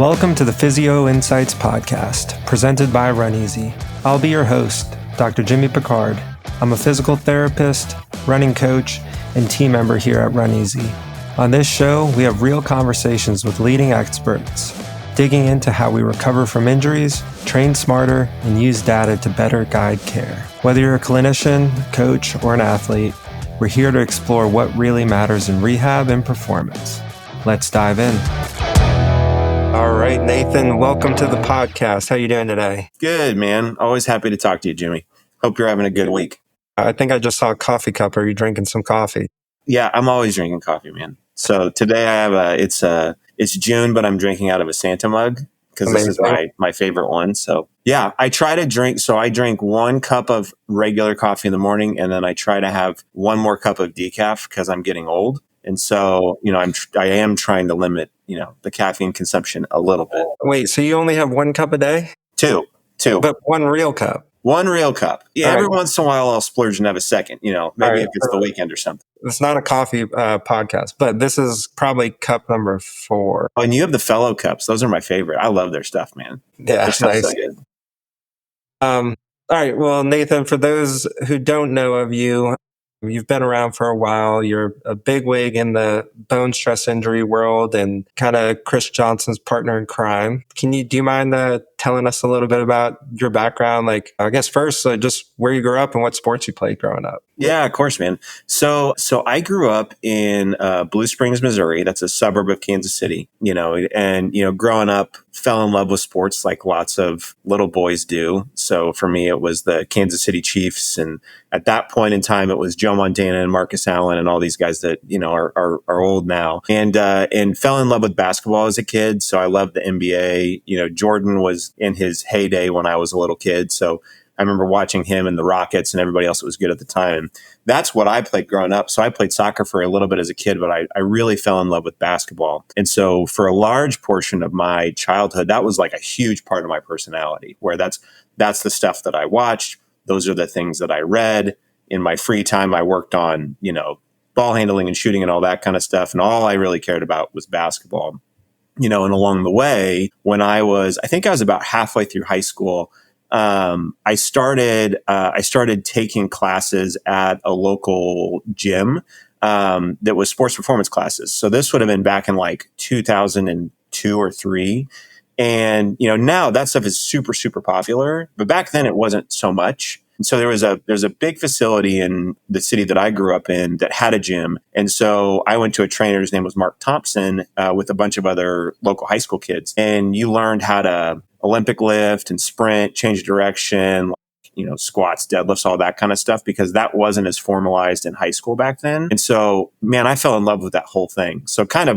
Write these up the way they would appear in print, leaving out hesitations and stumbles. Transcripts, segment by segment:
Welcome to the Physio Insights podcast, presented by Run Easy. I'll be your host, Dr. Jimmy Picard. I'm a physical therapist, running coach, and team member here at Run Easy. On this show, we have real conversations with leading experts, digging into how we recover from injuries, train smarter, and use data to better guide care. Whether you're a clinician, coach, or an athlete, we're here to explore what really matters in rehab and performance. Let's dive in. All right, Nathan, welcome to the podcast. How you doing today? Good, man. Always happy to talk to you, Jimmy. Hope you're having a good week. I think I just saw a coffee cup. Are you drinking some coffee? Yeah, I'm always drinking coffee, man. So today I have it's June, but I'm drinking out of a Santa mug because this is my favorite one. So yeah, I try to drink. So I drink 1 cup of regular coffee in the morning, and then I try to have 1 more cup of decaf because I'm getting old. And so, I am trying to limit, the caffeine consumption a little bit. Wait, so you only have 1 cup a day? Two. But 1 real cup? 1 real cup. Yeah, every once in a while I'll splurge and have a second, maybe if it's the weekend or something. It's not a coffee podcast, but this is probably cup number 4. Oh, and you have the Fellow cups. Those are my favorite. I love their stuff, man. Yeah, their nice. So good. All right. Well, Nathan, for those who don't know of you, you've been around for a while. You're a bigwig in the bone stress injury world and kind of Chris Johnson's partner in crime. Do you mind telling us a little bit about your background? Like, I guess first, just where you grew up and what sports you played growing up. Yeah, of course, man. So I grew up in Blue Springs, Missouri. That's a suburb of Kansas City, and growing up, fell in love with sports like lots of little boys do. So for me, it was the Kansas City Chiefs. And at that point in time, it was Joe Montana and Marcus Allen and all these guys that, are old now, and fell in love with basketball as a kid. So I loved the NBA. Jordan was in his heyday when I was a little kid. So I remember watching him and the Rockets and everybody else that was good at the time. And that's what I played growing up. So I played soccer for a little bit as a kid, but I really fell in love with basketball. And so for a large portion of my childhood, that was like a huge part of my personality, where that's the stuff that I watched. Those are the things that I read. In my free time, I worked on, ball handling and shooting and all that kind of stuff. And all I really cared about was basketball. And along the way, when I think I was about halfway through high school, I started taking classes at a local gym that was sports performance classes. So this would have been back in like 2002 or 3. And, now that stuff is super, super popular. But back then it wasn't so much. And so there's a big facility in the city that I grew up in that had a gym. And so I went to a trainer, his name was Mark Thompson, with a bunch of other local high school kids. And you learned how to Olympic lift and sprint, change direction, squats, deadlifts, all that kind of stuff, because that wasn't as formalized in high school back then. And so, man, I fell in love with that whole thing. So kind of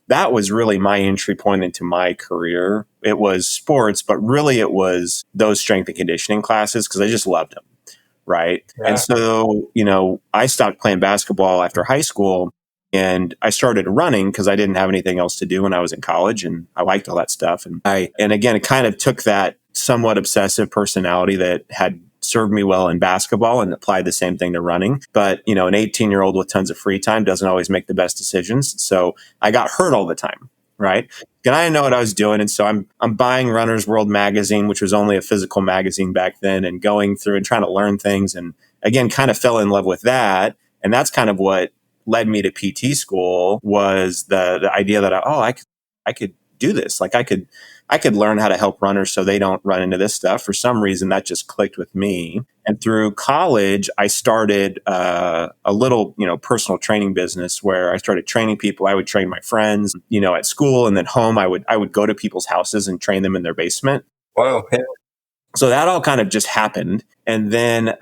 that was really my entry point into my career. It was sports, but really it was those strength and conditioning classes because I just loved them. Right. Yeah. And so, I stopped playing basketball after high school and I started running because I didn't have anything else to do when I was in college and I liked all that stuff. And again, it kind of took that somewhat obsessive personality that had served me well in basketball and applied the same thing to running. But, an 18-year-old with tons of free time doesn't always make the best decisions. So I got hurt all the time. Right. And I didn't know what I was doing. And so I'm buying Runner's World magazine, which was only a physical magazine back then, and going through and trying to learn things. And again, kind of fell in love with that. And that's kind of what led me to PT school, was the idea that I could do this. Like I could learn how to help runners so they don't run into this stuff. For some reason, that just clicked with me. And through college, I started a little, personal training business where I started training people. I would train my friends, at school, and then home. I would go to people's houses and train them in their basement. Wow. Yeah. So that all kind of just happened. And then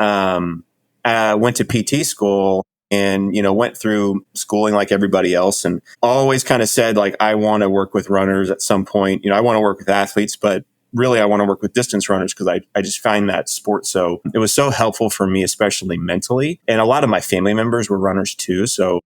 went to PT school. And, went through schooling like everybody else, and always kind of said, like, I want to work with runners at some point. I want to work with athletes, but really I want to work with distance runners because I just find that sport it was so helpful for me, especially mentally. And a lot of my family members were runners too. So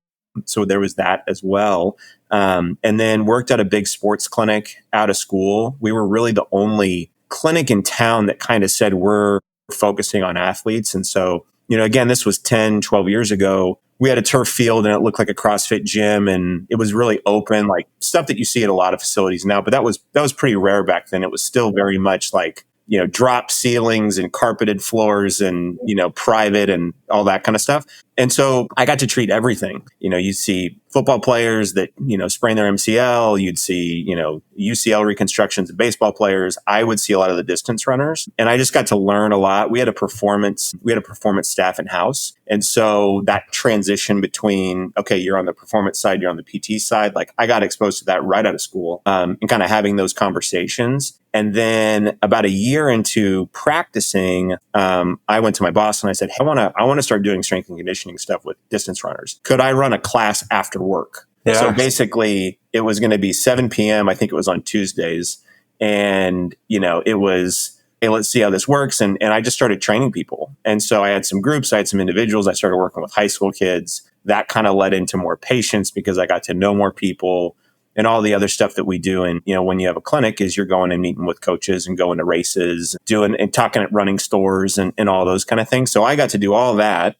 there was that as well. And then worked at a big sports clinic out of school. We were really the only clinic in town that kind of said we're focusing on athletes. And so, again, this was 10, 12 years ago. we had a turf field and it looked like a CrossFit gym, and it was really open, like stuff that you see at a lot of facilities now. But that was pretty rare back then. It was still very much like, drop ceilings and carpeted floors and, private and all that kind of stuff. And so I got to treat everything. You'd see football players that, sprain their MCL. You'd see, UCL reconstructions of baseball players. I would see a lot of the distance runners. And I just got to learn a lot. We had a performance staff in-house. And so that transition between, okay, you're on the performance side, you're on the PT side. Like I got exposed to that right out of school, and kind of having those conversations. And then about a year into practicing, I went to my boss and I said, hey, I want to start doing strength and conditioning stuff with distance runners. Could I run a class after work? Yeah. So basically it was going to be 7 p.m. I think it was on Tuesdays. And, it was, hey, let's see how this works. And I just started training people. And so I had some groups, I had some individuals. I started working with high school kids. That kind of led into more patients because I got to know more people. And all the other stuff that we do. And, when you have a clinic is you're going and meeting with coaches and going to races, doing and talking at running stores and all those kind of things. So I got to do all that,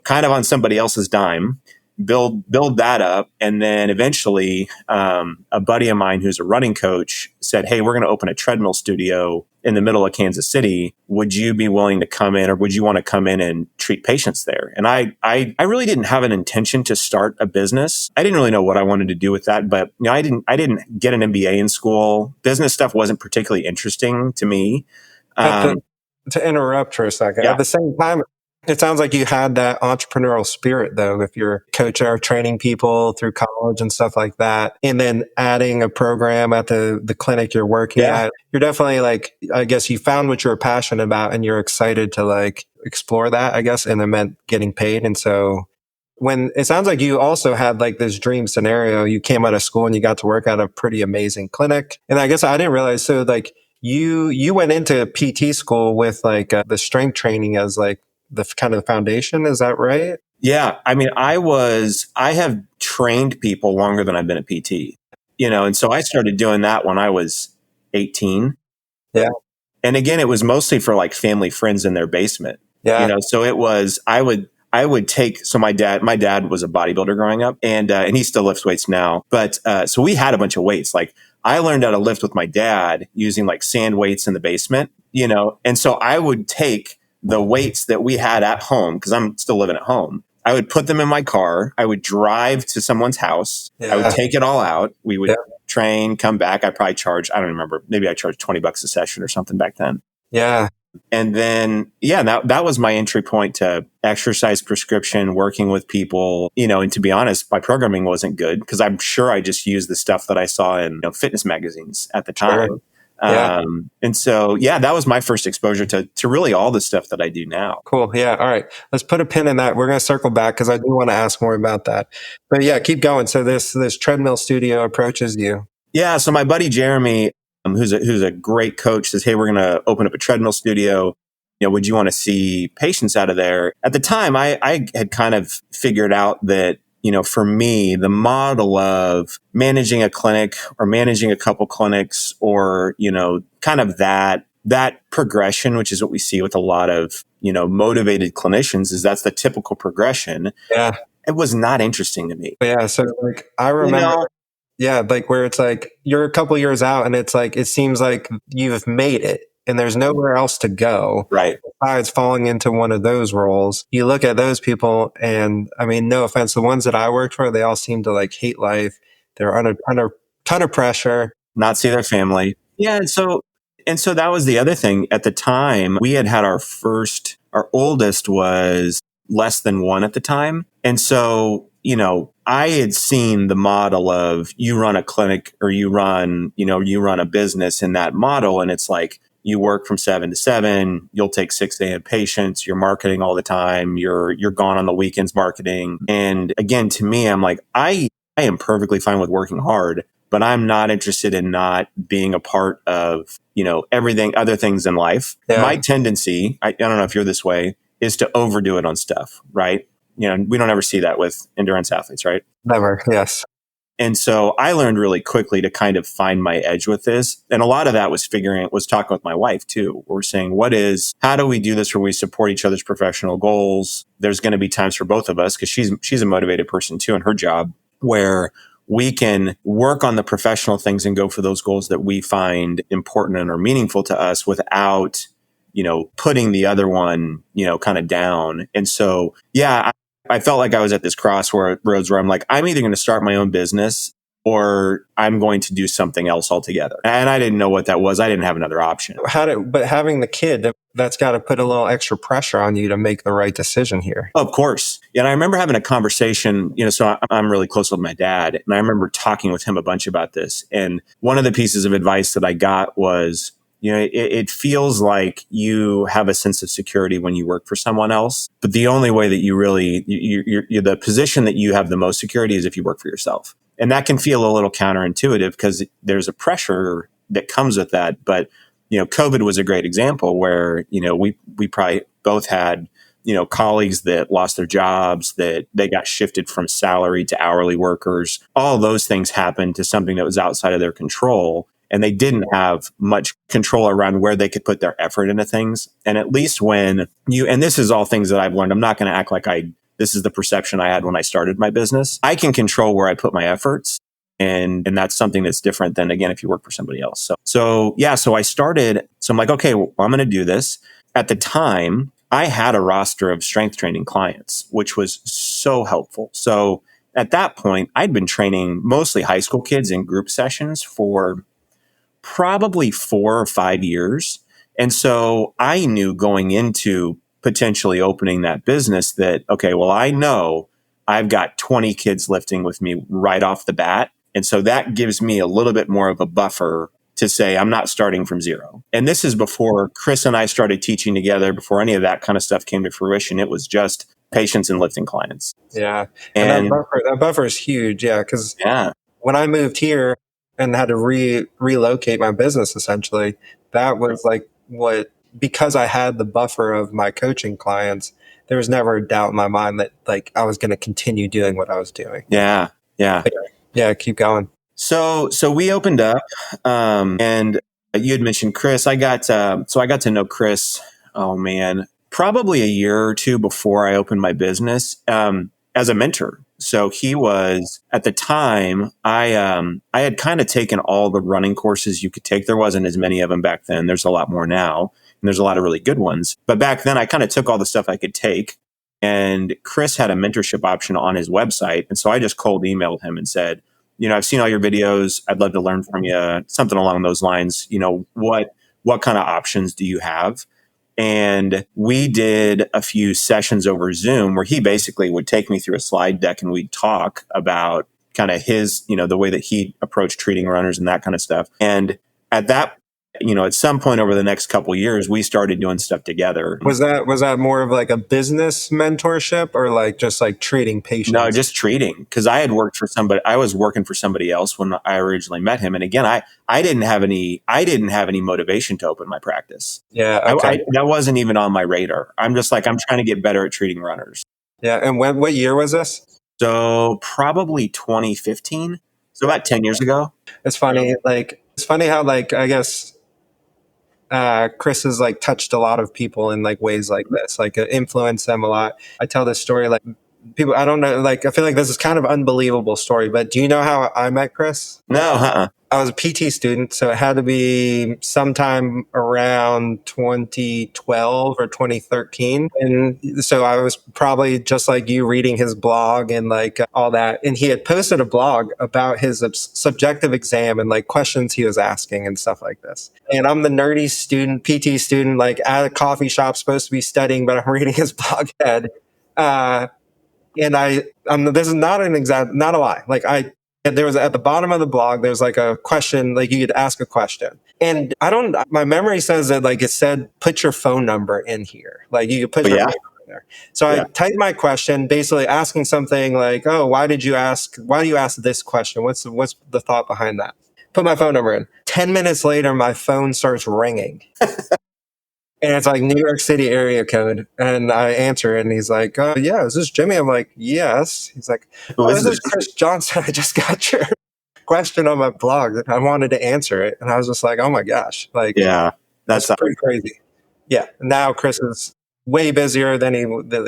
kind of on somebody else's dime, build that up. And then eventually, a buddy of mine who's a running coach said, hey, we're going to open a treadmill studio in the middle of Kansas City. Would you be willing to come in, or would you want to come in and treat patients there? And I really didn't have an intention to start a business. I didn't really know what I wanted to do with that, but I didn't get an MBA in school. Business stuff wasn't particularly interesting to me. To interrupt for a second, yeah. At the same time, it sounds like you had that entrepreneurial spirit, though, if you're a coach or training people through college and stuff like that, and then adding a program at the clinic you're working at. You're definitely I guess you found what you're passionate about and you're excited to explore that, I guess, and it meant getting paid. And so when it sounds like you also had this dream scenario, you came out of school and you got to work at a pretty amazing clinic. And I guess I didn't realize, so you went into PT school with the strength training as the kind of the foundation. Is that right? Yeah. I mean, I have trained people longer than I've been a PT, and so I started doing that when I was 18. Yeah. And again, it was mostly for family friends in their basement. Yeah. So it was, I would take, so my dad was a bodybuilder growing up and he still lifts weights now. But, so we had a bunch of weights. I learned how to lift with my dad using sand weights in the basement, and so I would take the weights that we had at home, because I'm still living at home. I would put them in my car. I would drive to someone's house. Yeah. I would take it all out. We would train, come back. I probably charged, I don't remember, maybe I charged $20 a session or something back then. Yeah. And then, that was my entry point to exercise prescription, working with people, and to be honest, my programming wasn't good because I'm sure I just used the stuff that I saw in fitness magazines at the time. Sure. Yeah. And so, that was my first exposure to really all the stuff that I do now. Cool. Yeah. All right. Let's put a pin in that. We're going to circle back because I do want to ask more about that. But yeah, keep going. So this treadmill studio approaches you. Yeah. So my buddy Jeremy, who's a great coach, says, hey, we're going to open up a treadmill studio. Would you want to see patients out of there? At the time, I had kind of figured out that, for me, the model of managing a clinic or managing a couple clinics or, kind of that progression, which is what we see with a lot of, motivated clinicians, is that's the typical progression. Yeah. It was not interesting to me. Yeah. So I remember, where it's you're a couple years out and it's it seems like you've made it. And there's nowhere else to go. Right. Besides falling into one of those roles. You look at those people and I mean, no offense, the ones that I worked for, they all seem to hate life. They're under ton of pressure. Not see their family. Yeah. And so that was the other thing. At the time, we had our oldest was less than 1 at the time. And so, I had seen the model of you run a clinic or you run a business in that model. And it's you work from 7 to 7, you'll take 6 a.m. patients, you're marketing all the time, you're gone on the weekends marketing. And again, to me, I'm I am perfectly fine with working hard, but I'm not interested in not being a part of, everything, other things in life. Yeah. My tendency, I don't know if you're this way, is to overdo it on stuff, right? We don't ever see that with endurance athletes, right? Never, yes. And so I learned really quickly to kind of find my edge with this. And a lot of that was talking with my wife too. We're saying, how do we do this where we support each other's professional goals? There's going to be times for both of us, because she's a motivated person too in her job, where we can work on the professional things and go for those goals that we find important and are meaningful to us without, putting the other one, kind of down. And so, I felt like I was at this crossroads where I'm like, I'm either going to start my own business or I'm going to do something else altogether. And I didn't know what that was. I didn't have another option. But having the kid, that's got to put a little extra pressure on you to make the right decision here. Of course. And I remember having a conversation, so I'm really close with my dad. And I remember talking with him a bunch about this. And one of the pieces of advice that I got was, it feels like you have a sense of security when you work for someone else. But the only way that you really, you're the position that you have the most security is if you work for yourself. And that can feel a little counterintuitive because there's a pressure that comes with that. But, COVID was a great example where, we probably both had, colleagues that lost their jobs, that they got shifted from salary to hourly workers. All those things happened to something that was outside of their control. And they didn't have much control around where they could put their effort into things. And at least and this is all things that I've learned, I'm not going to act like this is the perception I had when I started my business. I can control where I put my efforts. And that's something that's different than, again, if you work for somebody else. So I started. So I'm like, okay, well, I'm going to do this. At the time, I had a roster of strength training clients, which was so helpful. So at that point, I'd been training mostly high school kids in group sessions for probably 4 or 5 years. And so I knew going into potentially opening that business that, okay, well, I know I've got 20 kids lifting with me right off the bat. And so that gives me a little bit more of a buffer to say I'm not starting from zero. And this is before Chris and I started teaching together, before any of that kind of stuff came to fruition. It was just patients and lifting clients. Yeah. And that buffer is huge. Yeah. Because when I moved here and had to relocate my business, essentially, that was because I had the buffer of my coaching clients, there was never a doubt in my mind that I was going to continue doing what I was doing. Yeah. Yeah. Yeah. Keep going. So we opened up, and you had mentioned Chris. I got to know Chris. Oh man, probably a year or two before I opened my business, as a mentor. So he was, at the time, I had kind of taken all the running courses you could take. There wasn't as many of them back then. There's a lot more now, and there's a lot of really good ones. But back then I kind of took all the stuff I could take, and Chris had a mentorship option on his website. And so I just cold emailed him and said, I've seen all your videos. I'd love to learn from you, something along those lines. What kind of options do you have? And we did a few sessions over Zoom where he basically would take me through a slide deck and we'd talk about kind of his, the way that he approached treating runners and that kind of stuff. And at that, at some point over the next couple of years, we started doing stuff together. Was that more of a business mentorship or just treating patients? No, just treating. Because I was working for somebody else when I originally met him. And again, I didn't have any motivation to open my practice. Yeah. Okay. That wasn't even on my radar. I'm just I'm trying to get better at treating runners. Yeah. And what year was this? So probably 2015. So about 10 years ago. It's funny. It's funny how I guess Chris has touched a lot of people in ways like this, influenced them a lot. I tell this story people, I don't know, I feel like this is kind of unbelievable story, but do you know how I met Chris? No, I was a PT student, so it had to be sometime around 2012 or 2013. And so I was probably just like you, reading his blog and all that. And he had posted a blog about his subjective exam and questions he was asking and stuff like this. And I'm the nerdy student, PT student, at a coffee shop, supposed to be studying, but I'm reading his blog head. And this is not a lie. There was at the bottom of the blog, there's a question, you could ask a question. And my memory says that it said, put your phone number in here. You could put your phone number in there. So I typed my question, basically asking something oh, why do you ask this question? What's the thought behind that? Put my phone number in. 10 minutes later, my phone starts ringing. And it's like New York City area code. And I answer it and he's like, oh, yeah, is this Jimmy? I'm like, yes. He's like, Who oh, is this is this? Chris Johnson. I just got your question on my blog. I wanted to answer it. And I was just like, oh my gosh, like, Yeah, that's that's pretty crazy. Yeah. Now Chris is way busier than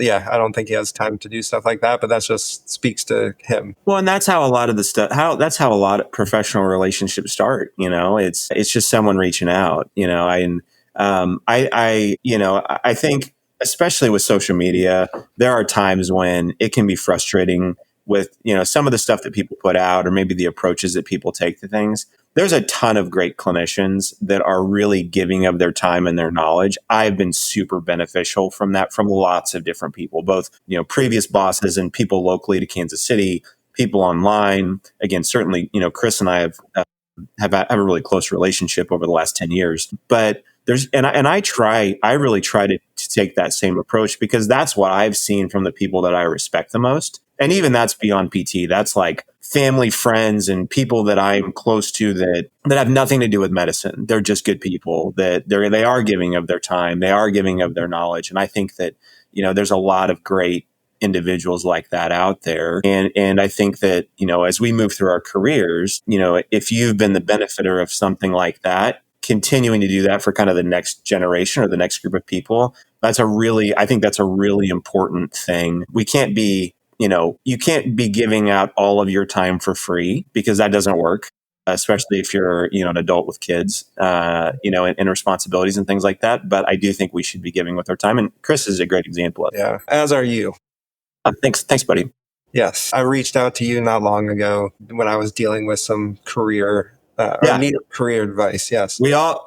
yeah, I don't think he has time to do stuff like that, but that just speaks to him. well, and that's how a lot of the stuff. That's how a lot of professional relationships start. It's just someone reaching out. I think especially with social media, there are times when it can be frustrating with some of the stuff that people put out or maybe the approaches that people take to things. There's a ton of great clinicians that are really giving of their time and their knowledge. I've been super beneficial from that, from lots of different people, both previous bosses and people locally to Kansas City, people online. Again, certainly, Chris and I have a really close relationship over the last 10 years. But I really try to take that same approach because that's what I've seen from the people that I respect the most. And even that's beyond PT. That's like family, friends, and people that I'm close to that have nothing to do with medicine. They're just good people that they are giving of their time. They are giving of their knowledge. And I think that, there's a lot of great individuals like that out there. And I think that, as we move through our careers, if you've been the benefiter of something like that, continuing to do that for kind of the next generation or the next group of people, I think that's a really important thing. We can't be, you can't be giving out all of your time for free because that doesn't work. Especially if you're, an adult with kids, and responsibilities and things like that. But I do think we should be giving with our time. And Chris is a great example of it. Yeah. As are you. Thanks, buddy. Yes. I reached out to you not long ago when I was dealing with some career or needed career advice. Yes. We all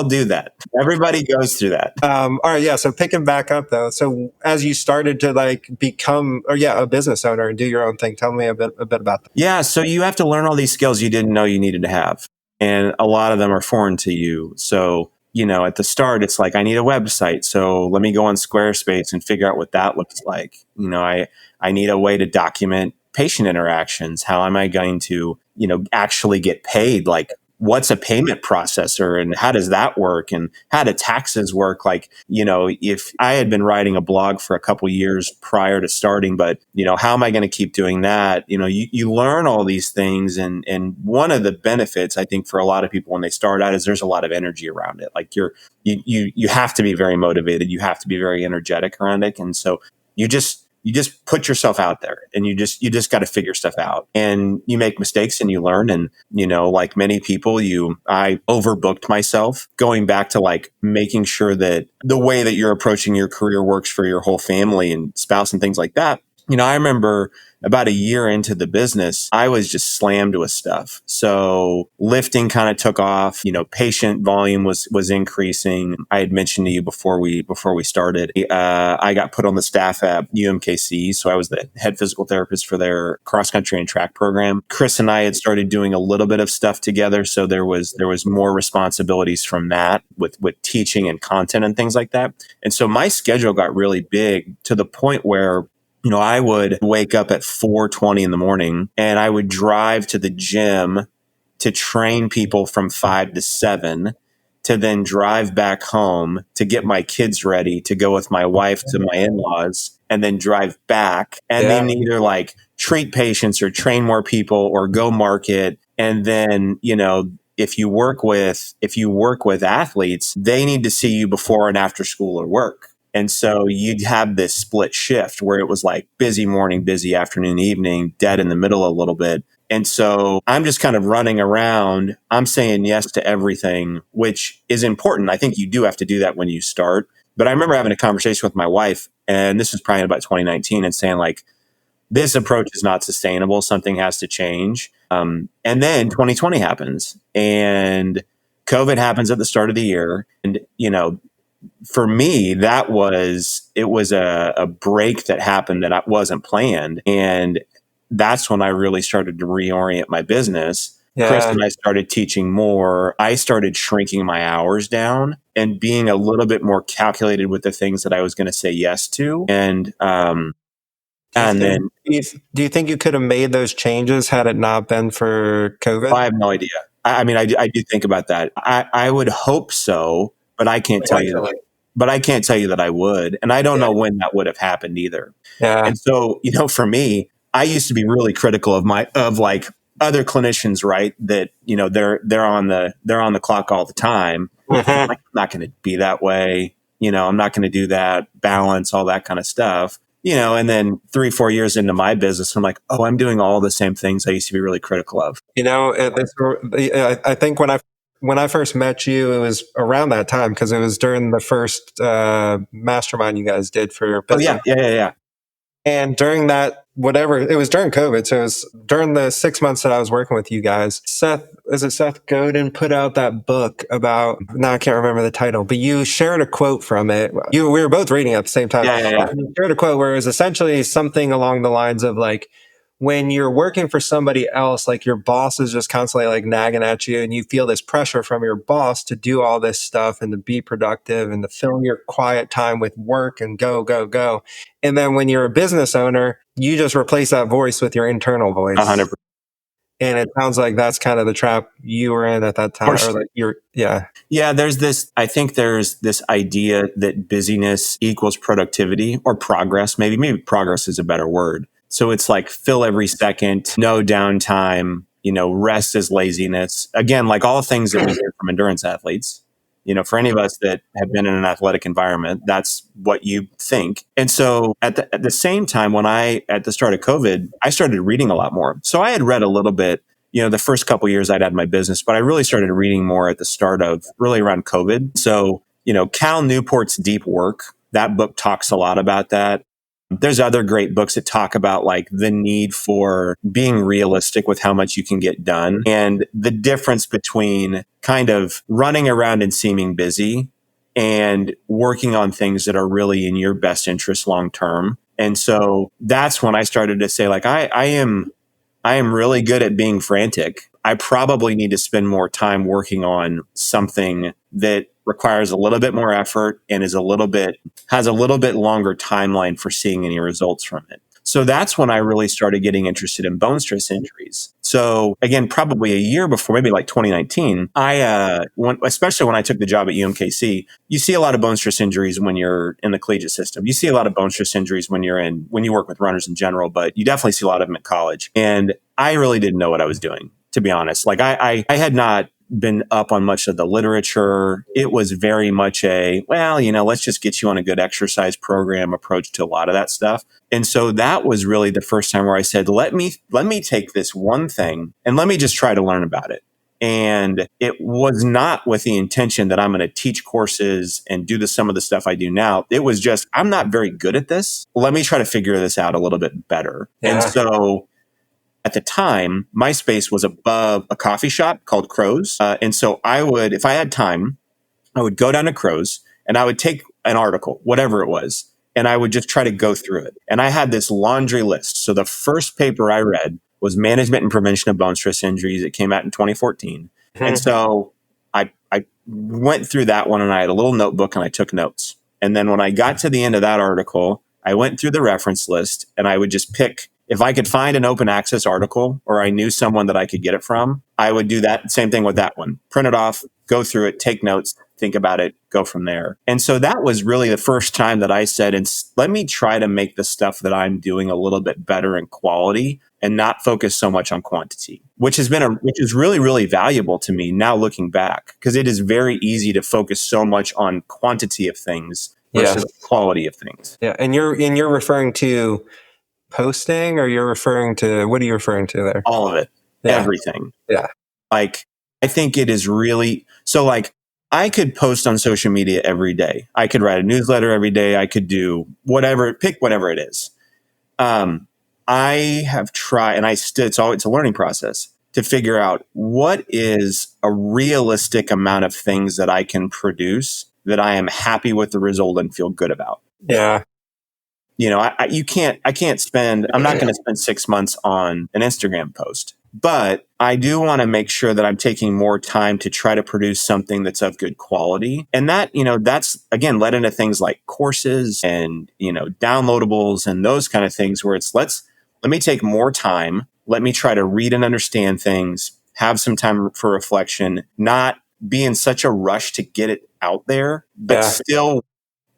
do that. Everybody goes through that. All right. Yeah. So picking back up though. So as you started to like become, a business owner and do your own thing, tell me a bit about that. Yeah. So you have to learn all these skills you didn't know you needed to have. And a lot of them are foreign to you. So, at the start, it's like, I need a website. So let me go on Squarespace and figure out what that looks like. I need a way to document patient interactions. How am I going to, actually get paid? Like, what's a payment processor and how does that work? And how do taxes work? Like, if I had been writing a blog for a couple years prior to starting, but, how am I going to keep doing that? You learn all these things. And one of the benefits, I think, for a lot of people when they start out is there's a lot of energy around it. Like you have to be very motivated. You have to be very energetic around it. And so you just put yourself out there and you just got to figure stuff out and you make mistakes and you learn. And, like many people, I overbooked myself going back to like making sure that the way that you're approaching your career works for your whole family and spouse and things like that. I remember about a year into the business, I was just slammed with stuff. So lifting kind of took off, patient volume was increasing. I had mentioned to you before we started, I got put on the staff at UMKC. So I was the head physical therapist for their cross country and track program. Chris and I had started doing a little bit of stuff together. So there was more responsibilities from that with teaching and content and things like that. And so my schedule got really big to the point where I would wake up at 4:20 in the morning and I would drive to the gym to train people from 5 to 7 to then drive back home to get my kids ready to go with my wife to my in-laws and then drive back and then either like treat patients or train more people or go market. And then, if you work with athletes, they need to see you before and after school or work. And so you'd have this split shift where it was like busy morning, busy afternoon, evening, dead in the middle a little bit. And so I'm just kind of running around. I'm saying yes to everything, which is important. I think you do have to do that when you start. But I remember having a conversation with my wife, and this was probably about 2019, and saying like, this approach is not sustainable. Something has to change. And then 2020 happens and COVID happens at the start of the year. And, for me, it was a break that happened that wasn't planned. And that's when I really started to reorient my business. Yeah. Chris and I started teaching more. I started shrinking my hours down and being a little bit more calculated with the things that I was going to say yes to. And, do you think you could have made those changes had it not been for COVID? I have no idea. I mean, I do think about that. I would hope so, but I can't tell you that. but I can't tell you that I would. And I don't know when that would have happened either. Yeah. And so, for me, I used to be really critical of like other clinicians, right? That, they're on the clock all the time. Like, I'm not going to be that way. I'm not going to do that, balance, all that kind of stuff. And then 3-4 years into my business, I'm like, oh, I'm doing all the same things I used to be really critical of. I think when I first met you, it was around that time because it was during the first mastermind you guys did for your business. Oh, yeah. And during that, it was during COVID. So it was during the 6 months that I was working with you guys. Seth Godin put out that book about, now I can't remember the title, but you shared a quote from it. We were both reading it at the same time. Yeah. You shared a quote where it was essentially something along the lines of like, when you're working for somebody else, like your boss is just constantly like nagging at you and you feel this pressure from your boss to do all this stuff and to be productive and to fill your quiet time with work and go, go, go. And then when you're a business owner, you just replace that voice with your internal voice. 100%. And it sounds like that's kind of the trap you were in at that time. Or like Yeah, I think there's this idea that busyness equals productivity or progress. Maybe progress is a better word. So it's like fill every second, no downtime, rest is laziness. Again, like all things that we hear from endurance athletes. For any of us that have been in an athletic environment, that's what you think. And so at the same time, at the start of COVID, I started reading a lot more. So I had read a little bit, the first couple of years I'd had my business, but I really started reading more at the start of really around COVID. So, Cal Newport's Deep Work, that book talks a lot about that. There's other great books that talk about like the need for being realistic with how much you can get done and the difference between kind of running around and seeming busy and working on things that are really in your best interest long term. And so that's when I started to say like, I am really good at being frantic. I probably need to spend more time working on something that requires a little bit more effort and has a little bit longer timeline for seeing any results from it. So that's when I really started getting interested in bone stress injuries. So again, probably a year before, maybe like 2019, especially when I took the job at UMKC, you see a lot of bone stress injuries when you're in the collegiate system. You see a lot of bone stress injuries when you work with runners in general, but you definitely see a lot of them at college. And I really didn't know what I was doing, to be honest. Like I had not been up on much of the literature. It was very much let's just get you on a good exercise program approach to a lot of that stuff. And so that was really the first time where I said, let me take this one thing and let me just try to learn about it. And it was not with the intention that I'm going to teach courses and do some of the stuff I do now. It was just, I'm not very good at this. Let me try to figure this out a little bit better. Yeah. And so at the time, my space was above a coffee shop called Crow's. And so if I had time, I would go down to Crow's and I would take an article, whatever it was, and I would just try to go through it. And I had this laundry list. So the first paper I read was Management and Prevention of Bone Stress Injuries. It came out in 2014. Mm-hmm. And so I went through that one and I had a little notebook and I took notes. And then when I got to the end of that article, I went through the reference list and I would just pick. If I could find an open access article or I knew someone that I could get it from, I would do that same thing with that one. Print it off, go through it, take notes, think about it, go from there. And so that was really the first time that I said, let me try to make the stuff that I'm doing a little bit better in quality and not focus so much on quantity, which is really, really valuable to me now looking back, because it is very easy to focus so much on quantity of things versus quality of things. Yeah. And you're referring to posting, or what are you referring to there? All of it. Yeah. Everything. Yeah. Like, I think it is really, so like I could post on social media every day. I could write a newsletter every day. I could do pick whatever it is. I have tried, and it's a learning process to figure out what is a realistic amount of things that I can produce that I am happy with the result and feel good about. Yeah. I'm not going to spend 6 months on an Instagram post, but I do want to make sure that I'm taking more time to try to produce something that's of good quality. And that, that's again, led into things like courses and, downloadables and those kind of things where it's, let me take more time. Let me try to read and understand things, have some time for reflection, not be in such a rush to get it out there, but still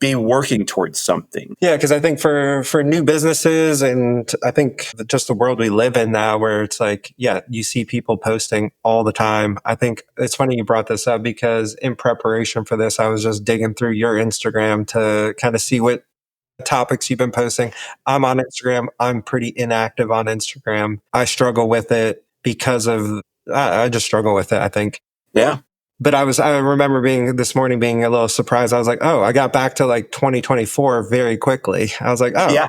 be working towards something. Yeah, because I think for new businesses, and I think just the world we live in now, where it's like, yeah, you see people posting all the time. I think it's funny you brought this up, because in preparation for this, I was just digging through your Instagram to kind of see what topics you've been posting. I'm on Instagram. I'm pretty inactive on Instagram. I struggle with it because of, I just struggle with it, I think. Yeah. But I remember this morning being a little surprised. I was like, oh, I got back to like 2024 very quickly. I was like, oh, Yeah.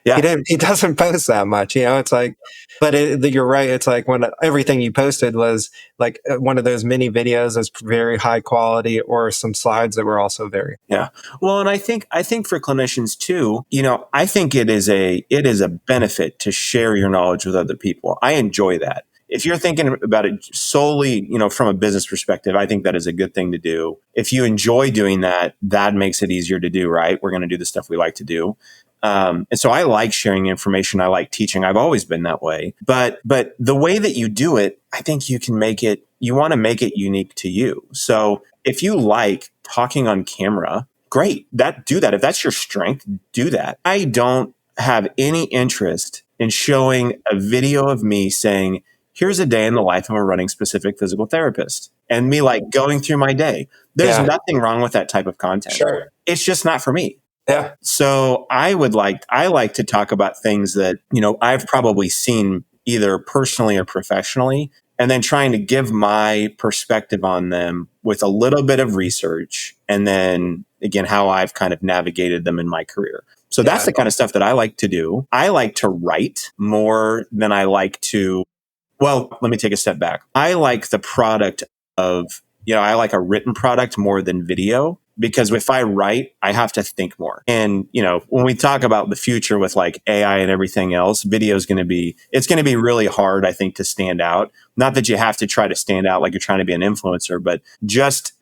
Yeah. he doesn't post that much. It's like, but you're right. It's like when everything you posted was like one of those mini videos that's very high quality, or some slides that were also very. Yeah. Well, and I think for clinicians too, I think it is a benefit to share your knowledge with other people. I enjoy that. If you're thinking about it solely, from a business perspective, I think that is a good thing to do. If you enjoy doing that, that makes it easier to do, right? We're going to do the stuff we like to do. And so I like sharing information. I like teaching. I've always been that way. But the way that you do it, I think you want to make it unique to you. So if you like talking on camera, great. Do that. If that's your strength, do that. I don't have any interest in showing a video of me saying, here's a day in the life of a running specific physical therapist, and me like going through my day. There's nothing wrong with that type of content. Sure. It's just not for me. Yeah. So I like to talk about things that, I've probably seen either personally or professionally, and then trying to give my perspective on them with a little bit of research. And then again, how I've kind of navigated them in my career. So that's the kind of stuff that I like to do. I like to write more than I like to, well, let me take a step back. I like the product of, I like a written product more than video, because if I write, I have to think more. And, when we talk about the future with like AI and everything else, video is it's going to be really hard, I think, to stand out. Not that you have to try to stand out like you're trying to be an influencer, but just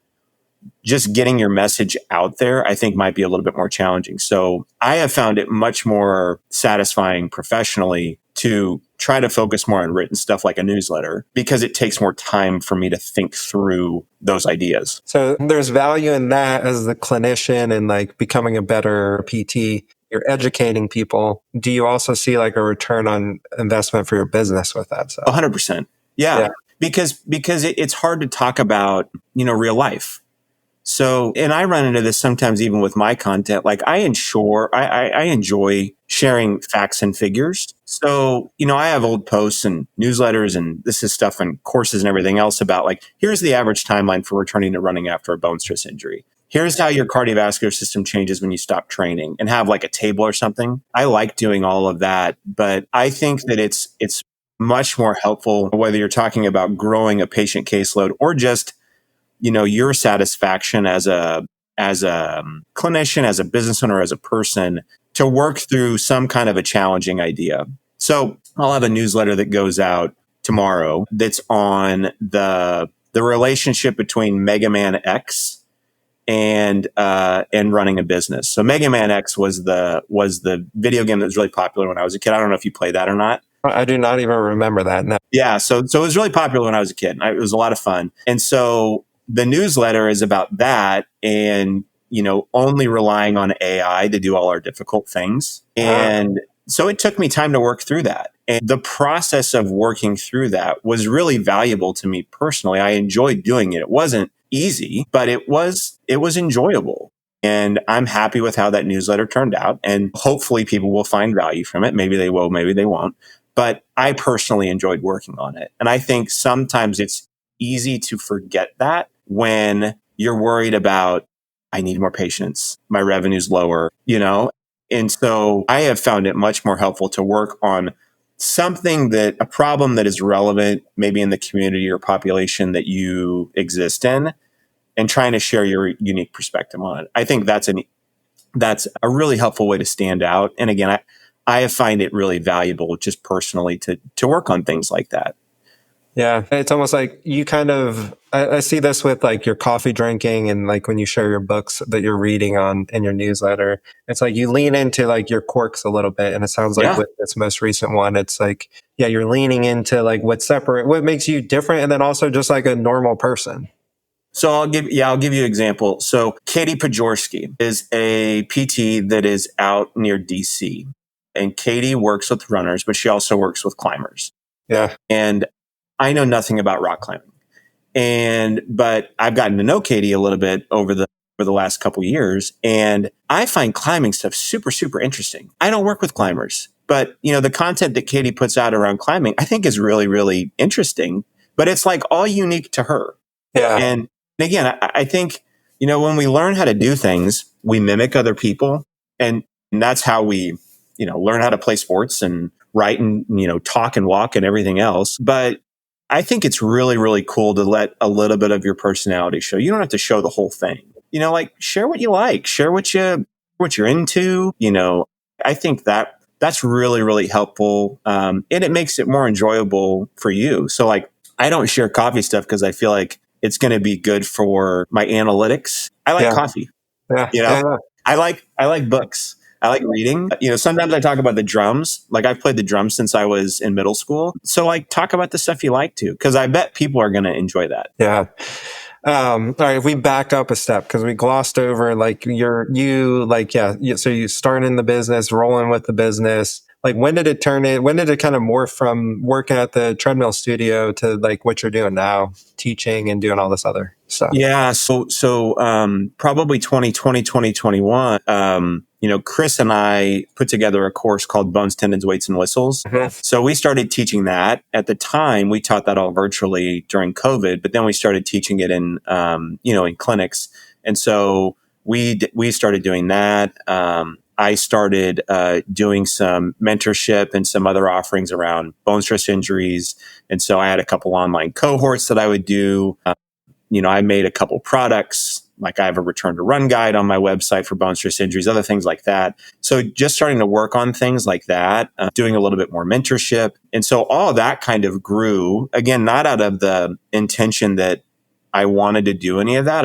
getting your message out there, I think might be a little bit more challenging. So I have found it much more satisfying professionally to try to focus more on written stuff like a newsletter, because it takes more time for me to think through those ideas. So there's value in that as the clinician, and like becoming a better PT. You're educating people. Do you also see like a return on investment for your business with that? So 100%. Yeah. Because it's hard to talk about, real life. So, and I run into this sometimes even with my content. Like I enjoy sharing facts and figures. So, I have old posts and newsletters, and this is stuff and courses and everything else about like, here's the average timeline for returning to running after a bone stress injury. Here's how your cardiovascular system changes when you stop training, and have like a table or something. I like doing all of that, but I think that it's much more helpful whether you're talking about growing a patient caseload or just your satisfaction as a clinician, as a business owner, as a person, to work through some kind of a challenging idea. So I'll have a newsletter that goes out tomorrow that's on the relationship between Mega Man X and running a business. So Mega Man X was the video game that was really popular when I was a kid. I don't know if you played that or not. I do not even remember that. No. Yeah, so it was really popular when I was a kid. It was a lot of fun, and so the newsletter is about that, and only relying on AI to do all our difficult things. And so it took me time to work through that. And the process of working through that was really valuable to me personally. I enjoyed doing it. It wasn't easy, but it was enjoyable. And I'm happy with how that newsletter turned out. And hopefully people will find value from it. Maybe they will, maybe they won't. But I personally enjoyed working on it. And I think sometimes it's easy to forget that when you're worried about, I need more patients, my revenue's lower, And so I have found it much more helpful to work on a problem that is relevant, maybe in the community or population that you exist in, and trying to share your unique perspective on it. I think that's a really helpful way to stand out. And again, I find it really valuable just personally to work on things like that. Yeah. It's almost like you I see this with like your coffee drinking, and like when you share your books that you're reading in your newsletter, it's like you lean into like your quirks a little bit. And it sounds like with this most recent one, it's like, you're leaning into like what makes you different, and then also just like a normal person. So I'll give you an example. So Katie Pajorski is a PT that is out near DC. And Katie works with runners, but she also works with climbers. Yeah. And I know nothing about rock climbing. But I've gotten to know Katie a little bit over the last couple of years, and I find climbing stuff super, super interesting. I don't work with climbers, but the content that Katie puts out around climbing, I think is really, really interesting, but it's like all unique to her. Yeah. And again, I think, when we learn how to do things, we mimic other people, and that's how we, learn how to play sports and write and, talk and walk and everything else. But I think it's really, really cool to let a little bit of your personality show. You don't have to show the whole thing. Like share what you like, share what you're into. I think that's really, really helpful. And it makes it more enjoyable for you. So like, I don't share coffee stuff because I feel like it's going to be good for my analytics. I like coffee. Yeah. I like books. I like reading. Sometimes I talk about the drums. Like I've played the drums since I was in middle school. So like talk about the stuff you like to, because I bet people are going to enjoy that. Yeah. All right. If we back up a step, because we glossed over like so you start in the business, rolling with the business. Like when did it kind of morph from working at the treadmill studio to like what you're doing now, teaching and doing all this other stuff? Yeah. So probably 2020, 2021, Chris and I put together a course called Bones, Tendons, Weights, and Whistles. Mm-hmm. So we started teaching that. At the time, we taught that all virtually during COVID, but then we started teaching it in clinics. And so we started doing that. I started doing some mentorship and some other offerings around bone stress injuries. And so I had a couple online cohorts that I would do. I made a couple products, like I have a return to run guide on my website for bone stress injuries, other things like that. So just starting to work on things like that, doing a little bit more mentorship. And so all of that kind of grew, again, not out of the intention that I wanted to do any of that.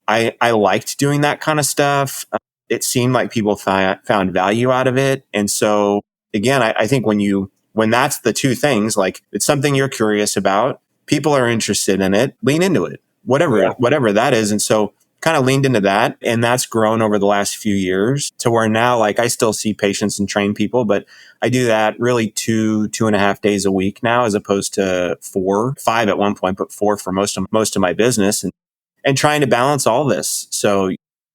I liked doing that kind of stuff. It seemed like people found value out of it. And so again, I think when that's the two things, like it's something you're curious about, people are interested in it, lean into it. Whatever that is. And so kind of leaned into that. And that's grown over the last few years to where now, like I still see patients and train people, but I do that really 2.5 days a week now, as opposed to 5 at one point, but 4 for most of my business, and trying to balance all this. So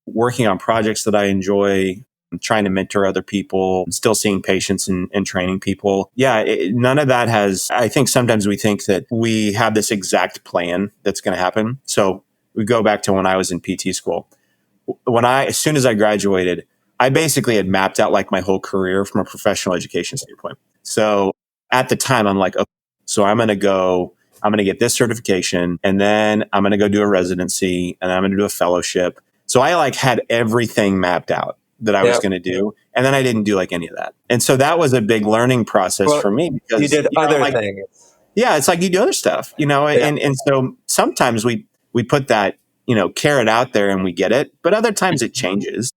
working on projects that I enjoy, trying to mentor other people, still seeing patients and training people. Yeah, none of that I think sometimes we think that we have this exact plan that's going to happen. So we go back to when I was in PT school. As soon as I graduated, I basically had mapped out like my whole career from a professional education standpoint. So at the time, I'm like, okay, so I'm going to get this certification, and then I'm going to go do a residency, and then I'm going to do a fellowship. So I like had everything mapped out that I was going to do. And then I didn't do like any of that. And so that was a big learning process for me, because you did other things. Yeah. It's like you do other stuff, and so sometimes we put that, carrot out there and we get it, but other times it changes.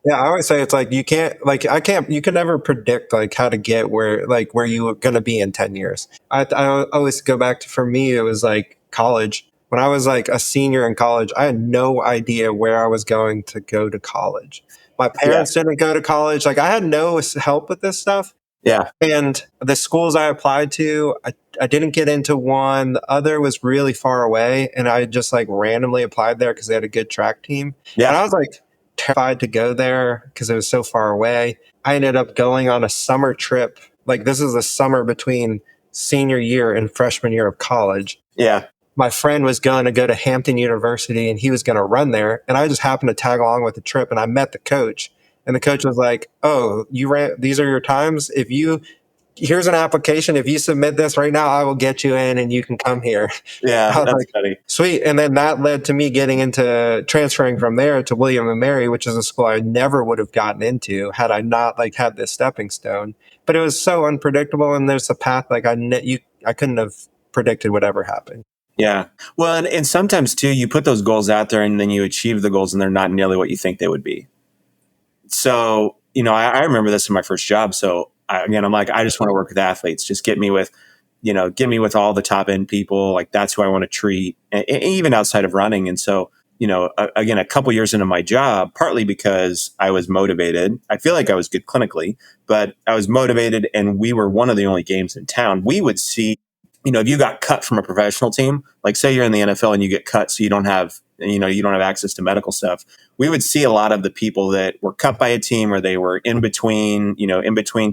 Yeah. I always say it's like, you can never predict like how to get where you were going to be in 10 years. I always go back to, for me, it was like college. When I was like a senior in college, I had no idea where I was going to go to college. My parents didn't go to college. Like I had no help with this stuff. Yeah. And the schools I applied to, I didn't get into one. The other was really far away. And I just like randomly applied there because they had a good track team. Yeah. And I was like terrified to go there because it was so far away. I ended up going on a summer trip. Like this is the summer between senior year and freshman year of college. Yeah. My friend was going to go to Hampton University and he was going to run there. And I just happened to tag along with the trip, and I met the coach, and the coach was like, "Oh, these are your times. Here's an application. If you submit this right now, I will get you in and you can come here." Yeah. That's like, funny. Sweet. And then that led to me getting into transferring from there to William and Mary, which is a school I never would have gotten into had I not like had this stepping stone. But it was so unpredictable, and there's a path like I couldn't have predicted whatever happened. Yeah. Well, and sometimes too, you put those goals out there and then you achieve the goals and they're not nearly what you think they would be. So, I remember this in my first job. So I'm like, I just want to work with athletes. Just get me with get me with all the top end people. Like that's who I want to treat, even outside of running. And so, again, a couple years into my job, partly because I was motivated. I feel like I was good clinically, but I was motivated, and we were one of the only games in town. We would see, if you got cut from a professional team, like say you're in the NFL and you get cut, so you don't have access to medical stuff. We would see a lot of the people that were cut by a team, or they were in between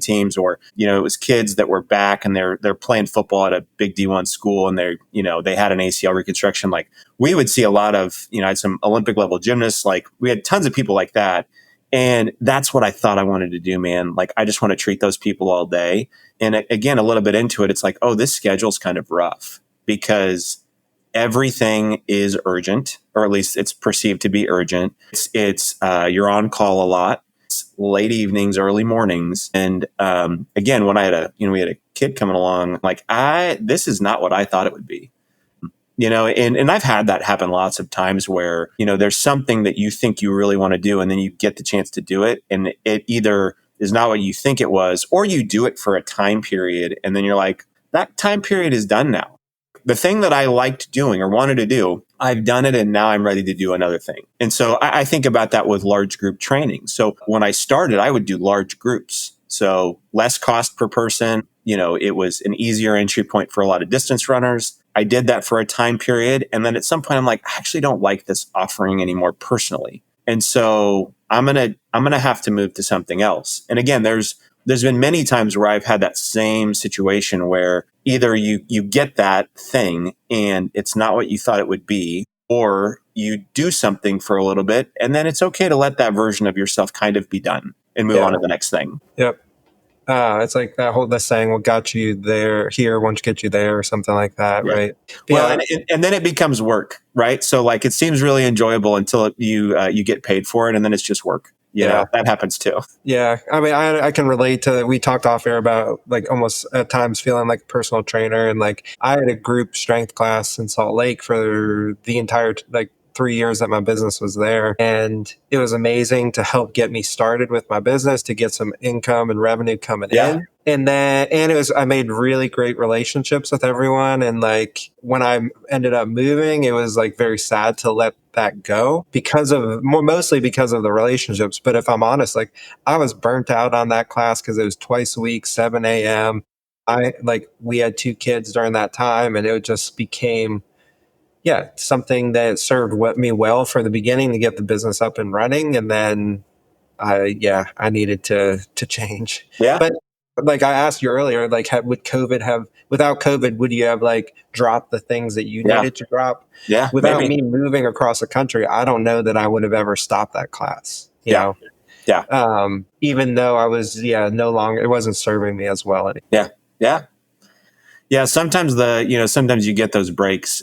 teams, or, it was kids that were back and they're playing football at a big D1 school, and they had an ACL reconstruction. Like we would see a lot of, I had some Olympic level gymnasts, like we had tons of people like that. And that's what I thought I wanted to do, man. Like, I just want to treat those people all day. And again, a little bit into it, it's like, oh, this schedule's kind of rough because everything is urgent, or at least it's perceived to be urgent. It's you're on call a lot. It's late evenings, early mornings. And again, when I had we had a kid coming along, like this is not what I thought it would be. And I've had that happen lots of times where, there's something that you think you really want to do, and then you get the chance to do it, and it either is not what you think it was, or you do it for a time period, and then you're like, that time period is done now. The thing that I liked doing or wanted to do, I've done it, and now I'm ready to do another thing. And so I think about that with large group training. So when I started, I would do large groups. So less cost per person. It was an easier entry point for a lot of distance runners. I did that for a time period. And then at some point I'm like, I actually don't like this offering anymore personally. And so I'm going to have to move to something else. And again, there's been many times where I've had that same situation where either you get that thing and it's not what you thought it would be, or you do something for a little bit, and then it's okay to let that version of yourself kind of be done and move on to the next thing. Yep. It's like the saying, what got you here won't get you there, or something like that, right? Well, and then it becomes work, right? So like it seems really enjoyable until you get paid for it, and then it's just work. That happens too. Yeah. I mean, I can relate to, we talked off air about like almost at times feeling like a personal trainer. And like I had a group strength class in Salt Lake for the entire 3 years that my business was there. And it was amazing to help get me started with my business, to get some income and revenue coming in. And I made really great relationships with everyone. And like when I ended up moving, it was like very sad to let that go mostly because of the relationships. But if I'm honest, like I was burnt out on that class because it was twice a week, 7 a.m. We had 2 kids during that time, and it just became something that served me well for the beginning to get the business up and running. And then I needed to change. Yeah. But like I asked you earlier, like without COVID, would you have like dropped the things that you needed to drop? Yeah. Without me moving across the country, I don't know that I would have ever stopped that class. You know? Yeah. Even though I was, no longer, it wasn't serving me as well anymore. Yeah. Yeah. Yeah. Sometimes sometimes you get those breaks,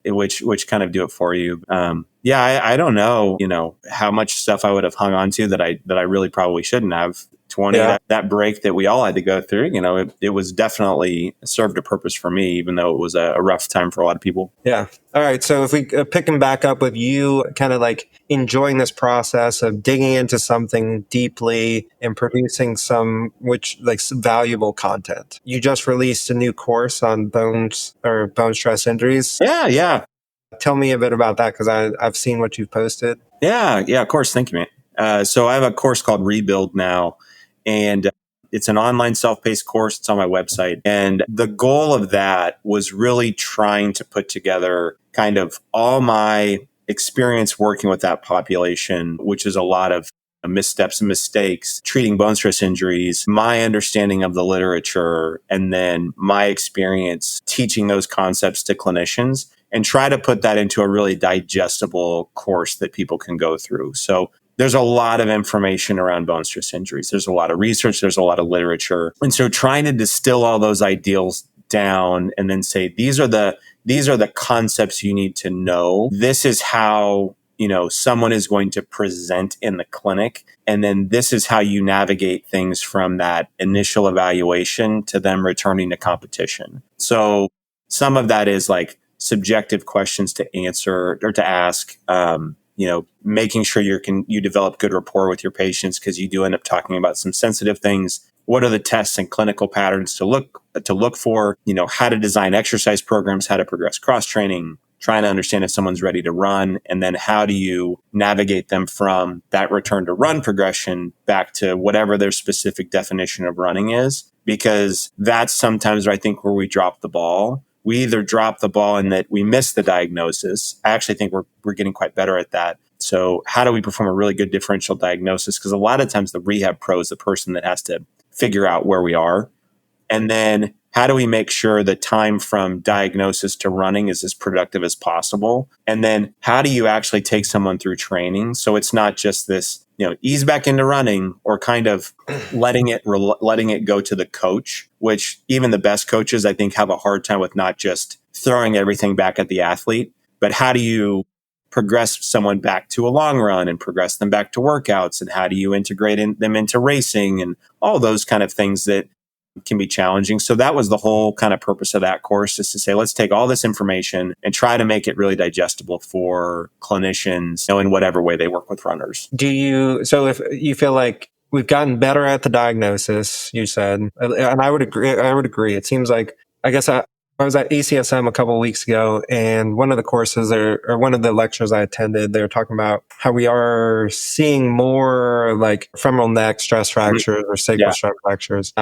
which kind of do it for you. I don't know, how much stuff I would have hung on to that I really probably shouldn't have. That break that we all had to go through, it was definitely served a purpose for me, even though it was a rough time for a lot of people. Yeah. All right. So if we picking back up with you kind of like enjoying this process of digging into something deeply and producing some valuable content. You just released a new course on bone stress injuries. Yeah. Tell me a bit about that, because I've seen what you've posted. Yeah, of course. Thank you, man. So I have a course called Rebuild now, and it's an online self-paced course. It's on my website. And the goal of that was really trying to put together kind of all my experience working with that population, which is a lot of missteps and mistakes, treating bone stress injuries, my understanding of the literature, and then my experience teaching those concepts to clinicians, and try to put that into a really digestible course that people can go through. So there's a lot of information around bone stress injuries. There's a lot of research. There's a lot of literature. And so trying to distill all those ideals down and then say, these are the concepts you need to know. This is how, someone is going to present in the clinic. And then this is how you navigate things from that initial evaluation to them returning to competition. So some of that is like subjective questions to answer or to ask. making sure you develop good rapport with your patients, because you do end up talking about some sensitive things. What are the tests and clinical patterns to look for? How to design exercise programs, how to progress cross training, trying to understand if someone's ready to run, and then how do you navigate them from that return to run progression back to whatever their specific definition of running is. Because that's sometimes, I think, where we drop the ball. We either drop the ball in that we miss the diagnosis. I actually think we're getting quite better at that. So how do we perform a really good differential diagnosis? Because a lot of times the rehab pro is the person that has to figure out where we are. And then how do we make sure the time from diagnosis to running is as productive as possible? And then how do you actually take someone through training? So it's not just this, ease back into running, or kind of letting it go to the coach, which even the best coaches, I think, have a hard time with, not just throwing everything back at the athlete, but how do you progress someone back to a long run and progress them back to workouts? And how do you integrate them into racing and all those kind of things that can be challenging. So that was the whole kind of purpose of that course, is to say, let's take all this information and try to make it really digestible for clinicians, in whatever way they work with runners. So if you feel like we've gotten better at the diagnosis, you said, and I would agree. It seems like, I guess I was at ACSM a couple of weeks ago, and one of the courses or one of the lectures I attended, they were talking about how we are seeing more like femoral neck stress fractures or sacral stress fractures.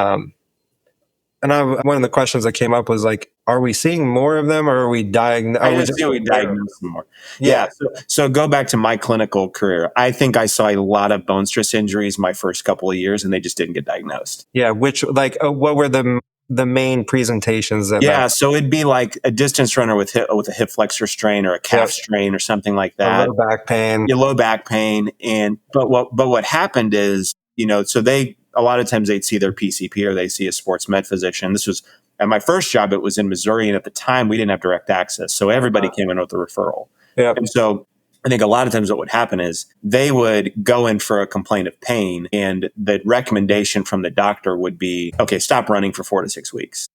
And one of the questions that came up was like, are we seeing more of them, or are we diagnosing them more? Yeah. So go back to my clinical career. I think I saw a lot of bone stress injuries my first couple of years, and they just didn't get diagnosed. Yeah. What were the main presentations? So it'd be like a distance runner with a hip flexor strain or a calf strain or something like that. Low back pain. Low back pain. But what happened is, so a lot of times they'd see their PCP or they see a sports med physician. This was at my first job. It was in Missouri. And at the time we didn't have direct access. So everybody came in with a referral. Yep. And so I think a lot of times what would happen is they would go in for a complaint of pain, and the recommendation from the doctor would be, okay, stop running for 4 to 6 weeks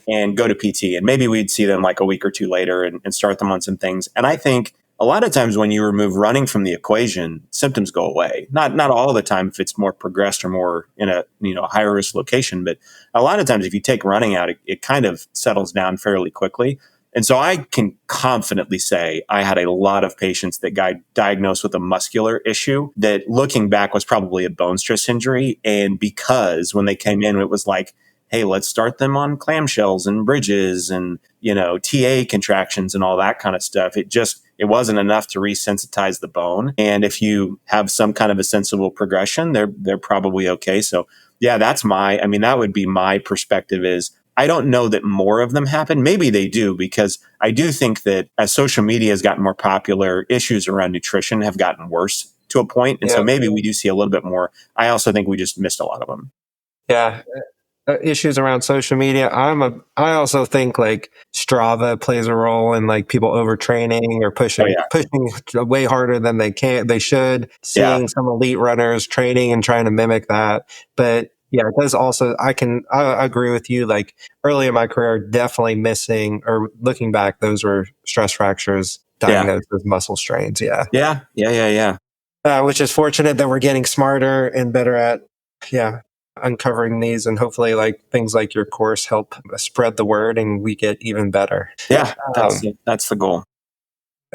and go to PT. And maybe we'd see them like a week or two later and start them on some things. And I think a lot of times when you remove running from the equation, symptoms go away. Not all of the time if it's more progressed or more in a higher risk location, but a lot of times if you take running out, it kind of settles down fairly quickly. And so I can confidently say I had a lot of patients that got diagnosed with a muscular issue that, looking back, was probably a bone stress injury. And because when they came in, it was like, hey, let's start them on clamshells and bridges and, TA contractions and all that kind of stuff. It wasn't enough to resensitize the bone. And if you have some kind of a sensible progression, they're probably okay. So yeah, that would be my perspective. Is I don't know that more of them happen. Maybe they do, because I do think that as social media has gotten more popular, issues around nutrition have gotten worse to a point. And so maybe we do see a little bit more. I also think we just missed a lot of them. Yeah. Issues around social media. I also think like Strava plays a role in like people overtraining or pushing way harder than they should. Seeing some elite runners training and trying to mimic that. But yeah, it does also, I agree with you. Like early in my career, definitely missing, or looking back, those were stress fractures diagnosed with muscle strains. Yeah. Which is fortunate that we're getting smarter and better at, uncovering these, and hopefully like things like your course help spread the word and we get even better. Yeah, that's the goal.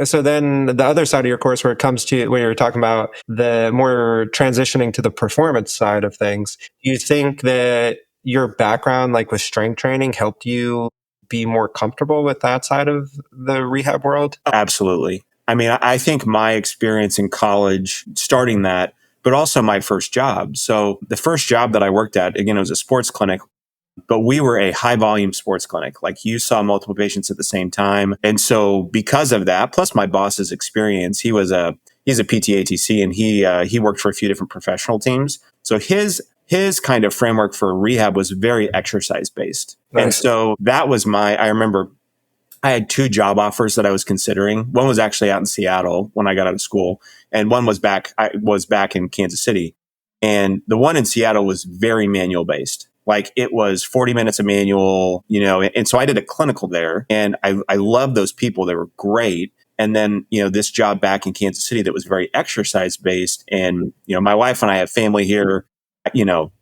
So then the other side of your course, where it comes to where you're talking about the more transitioning to the performance side of things, do you think that your background, like with strength training, helped you be more comfortable with that side of the rehab world? Absolutely. I mean, I think my experience in college, starting that, but also my first job. So the first job that I worked at, again, it was a sports clinic, but we were a high volume sports clinic. Like, you saw multiple patients at the same time. And so because of that, plus my boss's experience, he's a PTATC, and he worked for a few different professional teams. So his kind of framework for rehab was very exercise based. Nice. And so that was I remember I had 2 job offers that I was considering. One was actually out in Seattle when I got out of school, and one was back in Kansas City. And the one in Seattle was very manual based. Like, it was 40 minutes of manual, and so I did a clinical there, and I loved those people. They were great. And then, this job back in Kansas City that was very exercise based. And, my wife and I have family here,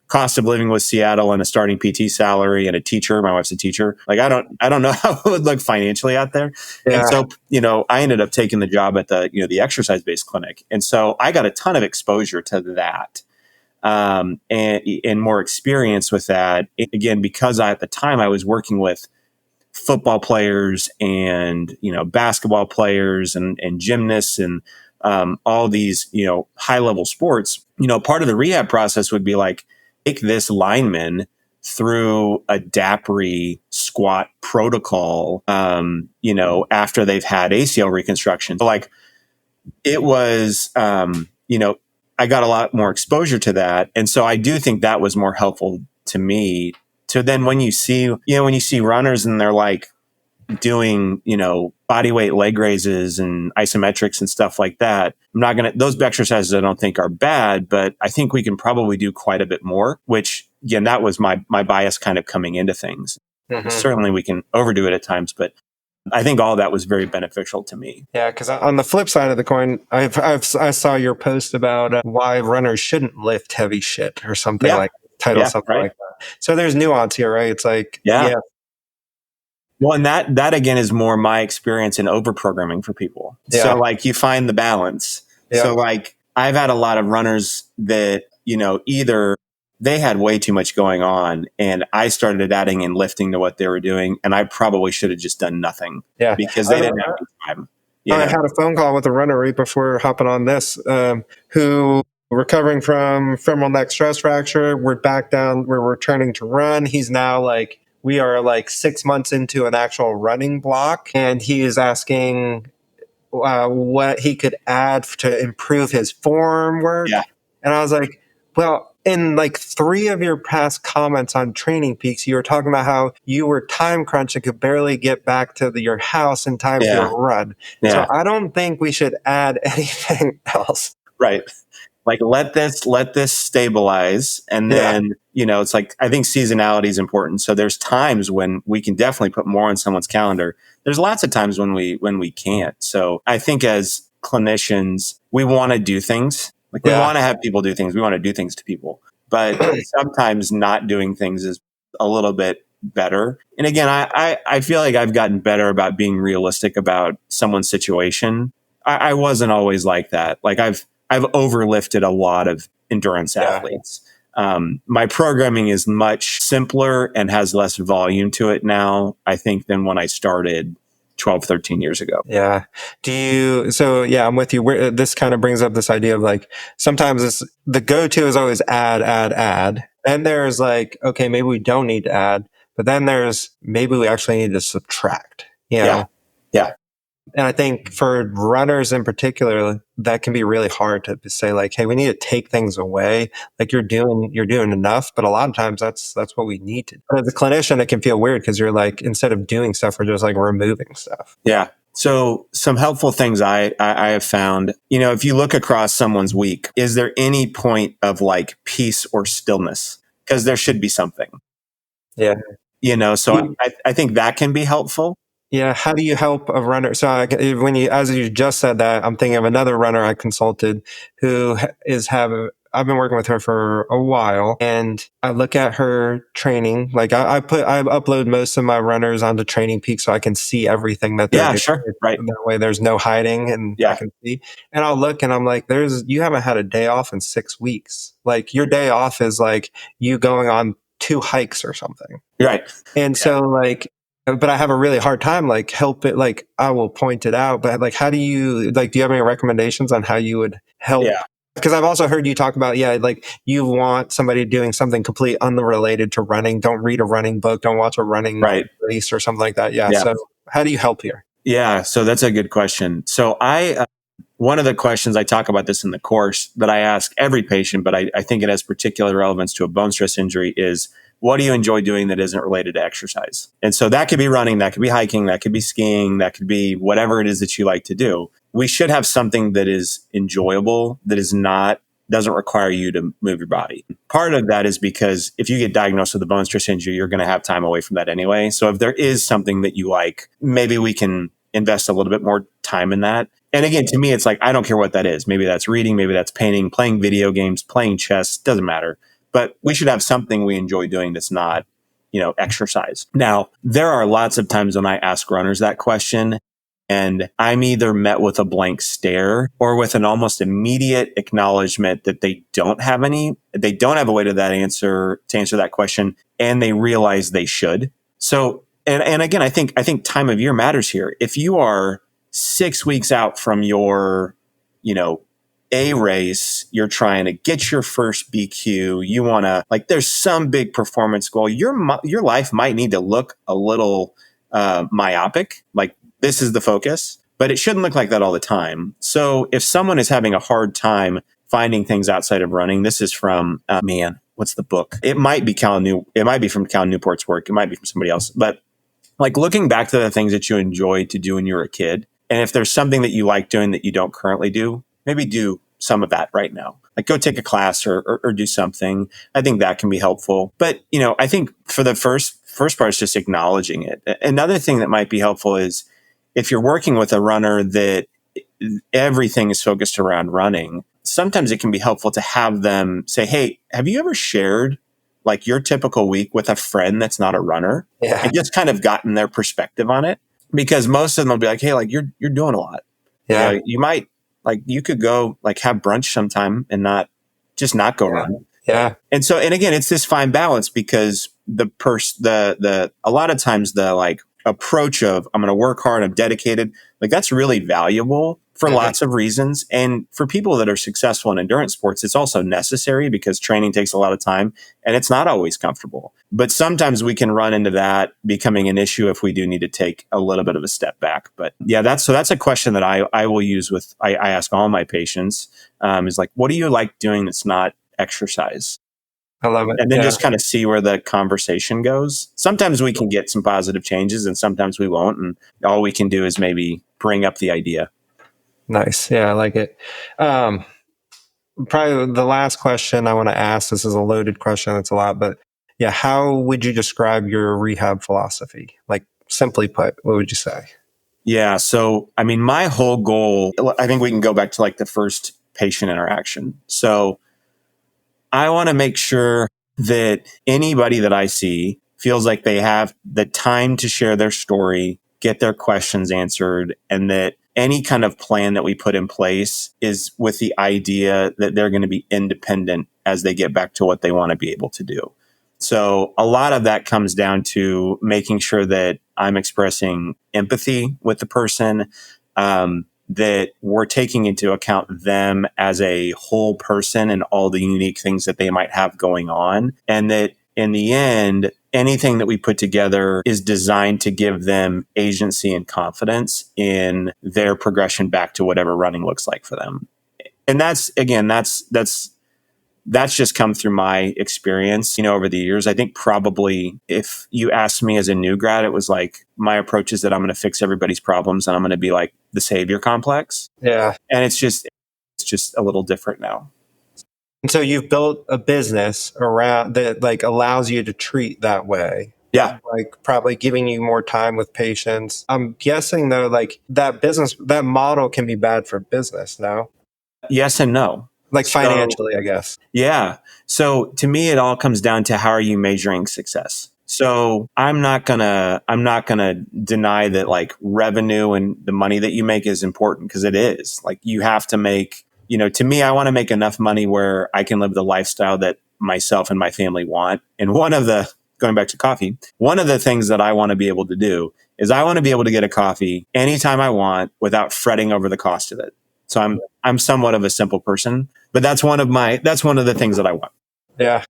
cost of living with Seattle and a starting PT salary and a teacher. My wife's a teacher. Like, I don't know how it would look financially out there. Yeah. And so, I ended up taking the job at the exercise based clinic. And so I got a ton of exposure to that. And more experience with that. Again, because at the time I was working with football players and, basketball players and gymnasts and all these, high level sports, part of the rehab process would be like, take this lineman through a DAPRI squat protocol, after they've had ACL reconstruction. So like it was, I got a lot more exposure to that. And so I do think that was more helpful to me to then when you see runners and they're like doing, body weight leg raises and isometrics and stuff like that. Those exercises I don't think are bad, but I think we can probably do quite a bit more, which again, that was my bias kind of coming into things. Mm-hmm. Certainly we can overdo it at times, but I think all of that was very beneficial to me. Yeah, because on the flip side of the coin, I saw your post about why runners shouldn't lift heavy shit or something something like that. So there's nuance here, right? It's like, yeah. Well, and that again is more my experience in overprogramming for people. Yeah. So like you find the balance. Yeah. So like I've had a lot of runners that, either they had way too much going on and I started adding and lifting to what they were doing. And I probably should have just done nothing because they didn't have time. I had a phone call with a runner right before hopping on this, who recovering from femoral neck stress fracture. We're back down. We're returning to run. He's now we are 6 months into an actual running block, and he is asking what he could add to improve his form work. Yeah. And I was like, well, in 3 of your past comments on Training Peaks, you were talking about how you were time crunched and could barely get back to your house in time for your run. Yeah. So I don't think we should add anything else. Right. Let this stabilize. And then, it's like, I think seasonality is important. So there's times when we can definitely put more on someone's calendar. There's lots of times when we can't. So I think as clinicians, we want to do things. We want to have people do things. We want to do things to people. But sometimes not doing things is a little bit better. And again, I feel like I've gotten better about being realistic about someone's situation. I wasn't always like that. I've overlifted a lot of endurance athletes. My programming is much simpler and has less volume to it now, I think, than when I started 12, 13 years ago. Yeah. I'm with you. This kind of brings up this idea of sometimes the go-to is always add. Then there's okay, maybe we don't need to add, but then there's maybe we actually need to subtract. Yeah. And I think for runners in particular, that can be really hard to say hey, we need to take things away. You're doing enough, but a lot of times that's what we need to do. But as a clinician, it can feel weird because you're instead of doing stuff, we're just removing stuff. Yeah. So some helpful things I have found, if you look across someone's week, is there any point of peace or stillness? Because there should be something. Yeah. So I think that can be helpful. Yeah. How do you help a runner? So as you just said that, I'm thinking of another runner I consulted who I've been working with her for a while, and I look at her training. I upload most of my runners onto Training Peaks so I can see everything that they're doing. Sure. Right. That way there's no hiding and I can see. And I'll look and I'm like, you haven't had a day off in 6 weeks. Your day off is you going on 2 hikes or something. Right. And so but I have a really hard time, help it. I will point it out, but how do you, do you have any recommendations on how you would help? Yeah. Because I've also heard you talk about, you want somebody doing something completely unrelated to running. Don't read a running book. Don't watch a running race or something like that. Yeah. So how do you help here? Yeah. So that's a good question. So one of the questions I talk about this in the course that I ask every patient, but I think it has particular relevance to a bone stress injury is, what do you enjoy doing that isn't related to exercise? And so that could be running, that could be hiking, that could be skiing, that could be whatever it is that you like to do. We should have something that is enjoyable, that doesn't require you to move your body. Part of that is because if you get diagnosed with a bone stress injury, you're going to have time away from that anyway. So if there is something that you like, maybe we can invest a little bit more time in that. And again, to me, it's like, I don't care what that is. Maybe that's reading, maybe that's painting, playing video games, playing chess, doesn't matter. But we should have something we enjoy doing that's not, exercise. Now, there are lots of times when I ask runners that question, and I'm either met with a blank stare or with an almost immediate acknowledgement that they don't have a way to answer that question, and they realize they should. So, and again, I think time of year matters here. If you are 6 weeks out from your, A race, you're trying to get your first BQ, you want to, there's some big performance goal, your life might need to look a little myopic, like this is the focus, but it shouldn't look like that all the time. So if someone is having a hard time finding things outside of running, this is from, what's the book? It might be from Cal Newport's work. It might be from somebody else, but looking back to the things that you enjoyed to do when you were a kid. And if there's something that you like doing that you don't currently do, maybe do some of that right now. Go take a class or do something. I think that can be helpful. But, I think for the first part is just acknowledging it. Another thing that might be helpful is if you're working with a runner that everything is focused around running, sometimes it can be helpful to have them say, hey, have you ever shared your typical week with a friend that's not a runner? Yeah. And just kind of gotten their perspective on it? Because most of them will be like, hey, you're doing a lot. Yeah. You might, you could go have brunch sometime and not go run. Yeah. And so, and again, it's this fine balance because a lot of times the approach of I'm going to work hard, I'm dedicated, that's really valuable for lots of reasons. And for people that are successful in endurance sports, it's also necessary because training takes a lot of time and it's not always comfortable. But sometimes we can run into that becoming an issue if we do need to take a little bit of a step back. But yeah, that's a question that I will use I ask all my patients is what do you like doing that's not exercise? I love it. And then just kind of see where the conversation goes. Sometimes we can get some positive changes and sometimes we won't. And all we can do is maybe bring up the idea. Nice. Yeah, I like it. Probably the last question I want to ask, this is a loaded question, it's a lot, but yeah, how would you describe your rehab philosophy? Simply put, what would you say? Yeah. So, my whole goal, I think we can go back to the first patient interaction. So I want to make sure that anybody that I see feels like they have the time to share their story, get their questions answered, and that any kind of plan that we put in place is with the idea that they're going to be independent as they get back to what they want to be able to do. So a lot of that comes down to making sure that I'm expressing empathy with the person, that we're taking into account them as a whole person and all the unique things that they might have going on. And that in the end, anything that we put together is designed to give them agency and confidence in their progression back to whatever running looks like for them. And that's just come through my experience, over the years. I think probably if you asked me as a new grad, it was my approach is that I'm going to fix everybody's problems and I'm going to be the savior complex. Yeah. And it's just a little different now. And so you've built a business around that allows you to treat that way. Yeah. Probably giving you more time with patients. I'm guessing though, that model can be bad for business, no? Yes and no. Financially, I guess. Yeah. So to me, it all comes down to how are you measuring success? So I'm not gonna deny that revenue and the money that you make is important because it is. You have to make, to me, I want to make enough money where I can live the lifestyle that myself and my family want. And going back to coffee, one of the things that I want to be able to do is I want to be able to get a coffee anytime I want without fretting over the cost of it. So I'm somewhat of a simple person, but that's one of the things that I want. Yeah.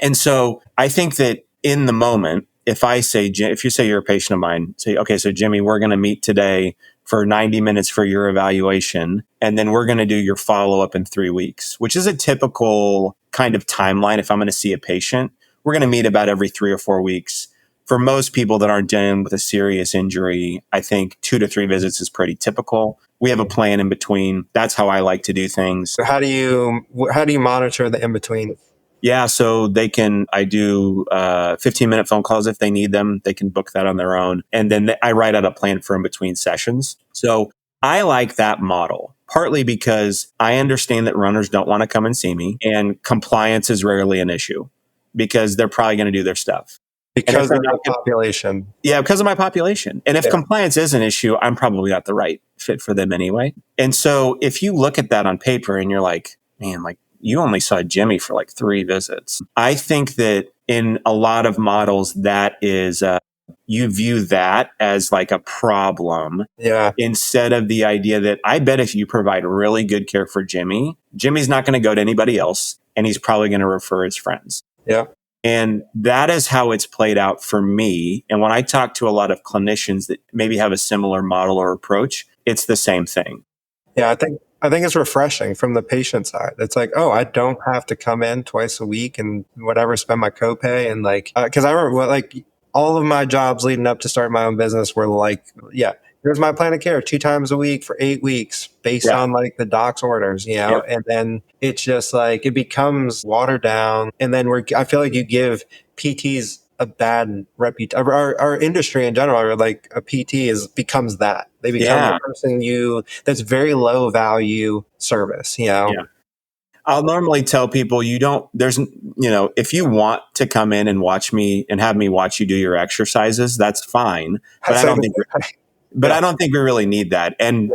And so I think that in the moment, if you say you're a patient of mine, say, okay, so Jimmy, we're going to meet today for 90 minutes for your evaluation. And then we're going to do your follow-up in 3 weeks, which is a typical kind of timeline. If I'm going to see a patient, we're going to meet about every 3 or 4 weeks. For most people that aren't dealing with a serious injury, I think 2 to 3 visits is pretty typical. We have a plan in between. That's how I like to do things. So how do you monitor the in between? Yeah, so I do 15-minute phone calls if they need them. They can book that on their own. And then I write out a plan for in between sessions. So I like that model, partly because I understand that runners don't want to come and see me, and compliance is rarely an issue because they're probably going to do their stuff. Because of the population. Yeah, because of my population. And if compliance is an issue, I'm probably not the right fit for them anyway. And so if you look at that on paper and you're like, man, like you only saw Jimmy for like 3 visits. I think that in a lot of models, that is, you view that as like a problem. Yeah. Instead of the idea that I bet if you provide really good care for Jimmy, Jimmy's not going to go to anybody else and he's probably going to refer his friends. Yeah. And that is how it's played out for me. And when I talk to a lot of clinicians that maybe have a similar model or approach, it's the same thing. Yeah, I think it's refreshing from the patient side. It's like, oh, I don't have to come in twice a week and whatever, spend my copay. And like, because I remember like all of my jobs leading up to start my own business were like, yeah, here's my plan of care 2 times a week for 8 weeks based on like the doc's orders, you know, and then it's just like, it becomes watered down. And then I feel like you give PTs a bad reputation. Our industry in general, or like a PT becomes that. They become the person that's very low value service, you know? Yeah. I'll normally tell people if you want to come in and watch me and have me watch you do your exercises, that's fine. But I don't think we really need that. And,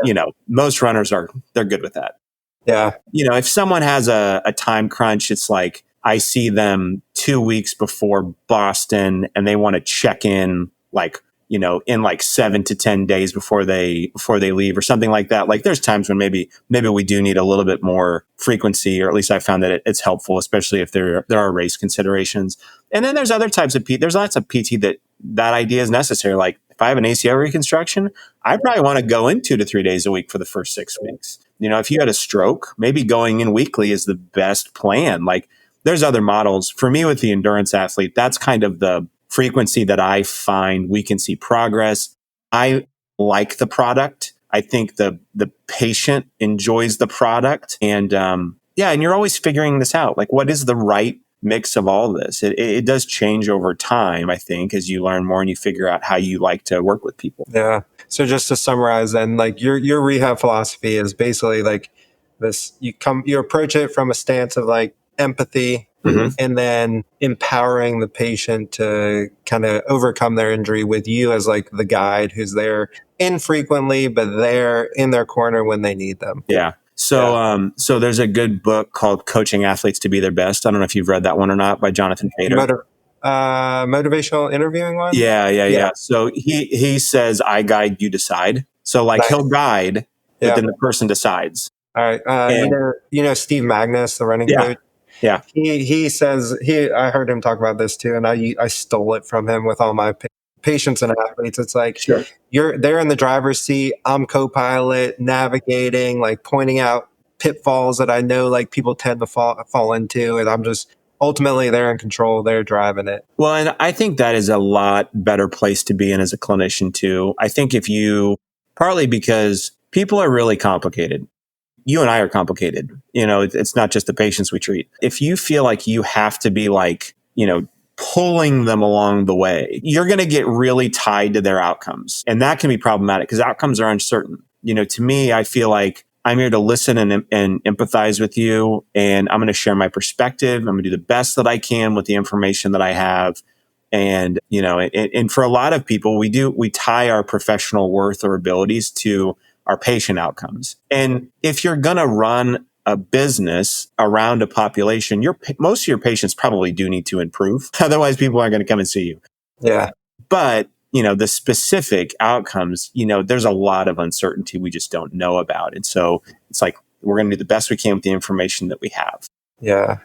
most runners they're good with that. Yeah. If someone has a time crunch, it's like, I see them 2 weeks before Boston and they want to check in in like 7 to 10 days before they leave or something like that. Like there's times when maybe we do need a little bit more frequency, or at least I found that it's helpful, especially if there are race considerations. And then there's other types of PT. There's lots of PT that idea is necessary. Like if I have an ACL reconstruction, I probably want to go in 2 to 3 days a week for the first 6 weeks. If you had a stroke, maybe going in weekly is the best plan. Like there's other models. For me with the endurance athlete, that's kind of the frequency that I find we can see progress. I like the product. I think the patient enjoys the product. And and you're always figuring this out. Like what is the right mix of all this? It does change over time, I think, as you learn more and you figure out how you like to work with people. Yeah. So just to summarize then, like your rehab philosophy is basically like this, you approach it from a stance of like empathy, and then empowering the patient to kind of overcome their injury with you as like the guide who's there infrequently, but they're in their corner when they need them. Yeah. So, so there's a good book called Coaching Athletes to Be Their Best. I don't know if you've read that one or not, by Jonathan Fader. Motivational interviewing one. Yeah. So he says, I guide, you decide. So like he'll guide, but then the person decides. All right. Steve Magnus, the running coach. Yeah. He says, I heard him talk about this too, and I stole it from him with all my patients and athletes. It's like, they're in the driver's seat. I'm co-pilot, navigating, like pointing out pitfalls that I know like people tend to fall into. And I'm just, ultimately they're in control. They're driving it. Well, and I think that is a lot better place to be in as a clinician too. I think partly because people are really complicated. You and I are complicated. It's not just the patients we treat. If you feel like you have to be like, pulling them along the way, you're going to get really tied to their outcomes. And that can be problematic because outcomes are uncertain. To me, I feel like I'm here to listen and empathize with you. And I'm going to share my perspective. I'm going to do the best that I can with the information that I have. And, and for a lot of people, we tie our professional worth or abilities to our patient outcomes. And if you're going to run a business around a population, most of your patients probably do need to improve. Otherwise, people aren't going to come and see you. Yeah. But, the specific outcomes, there's a lot of uncertainty we just don't know about. And so it's like, we're going to do the best we can with the information that we have. Yeah.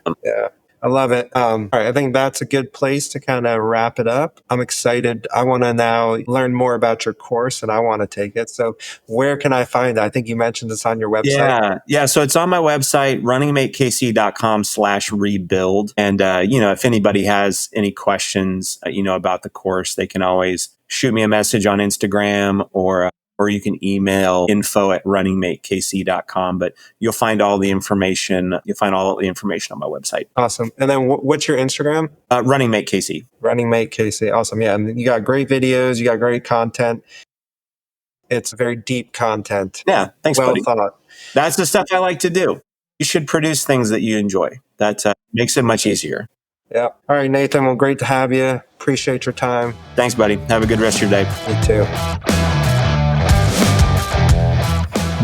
I love it. All right, I think that's a good place to kind of wrap it up. I'm excited. I want to now learn more about your course and I want to take it. So where can I find it? I think you mentioned this on your website. Yeah. So it's on my website, runningmatekc.com/rebuild. And, if anybody has any questions, about the course, they can always shoot me a message on Instagram or or you can email info@runningmatekc.com. But you'll find all the information. You'll find all the information on my website. Awesome. And then what's your Instagram? Running Mate KC. Running Mate KC. Awesome. Yeah. And you got great videos. You got great content. It's very deep content. Yeah. Thanks, well buddy. thought. That's the stuff I like to do. You should produce things that you enjoy. That makes it much easier. Yeah. All right, Nathan. Well, great to have you. Appreciate your time. Thanks, buddy. Have a good rest of your day. Me too.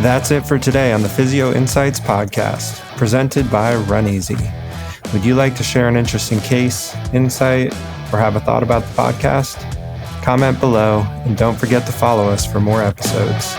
That's it for today on the Physio Insights podcast, presented by Run Easy. Would you like to share an interesting case, insight, or have a thought about the podcast? Comment below, and don't forget to follow us for more episodes.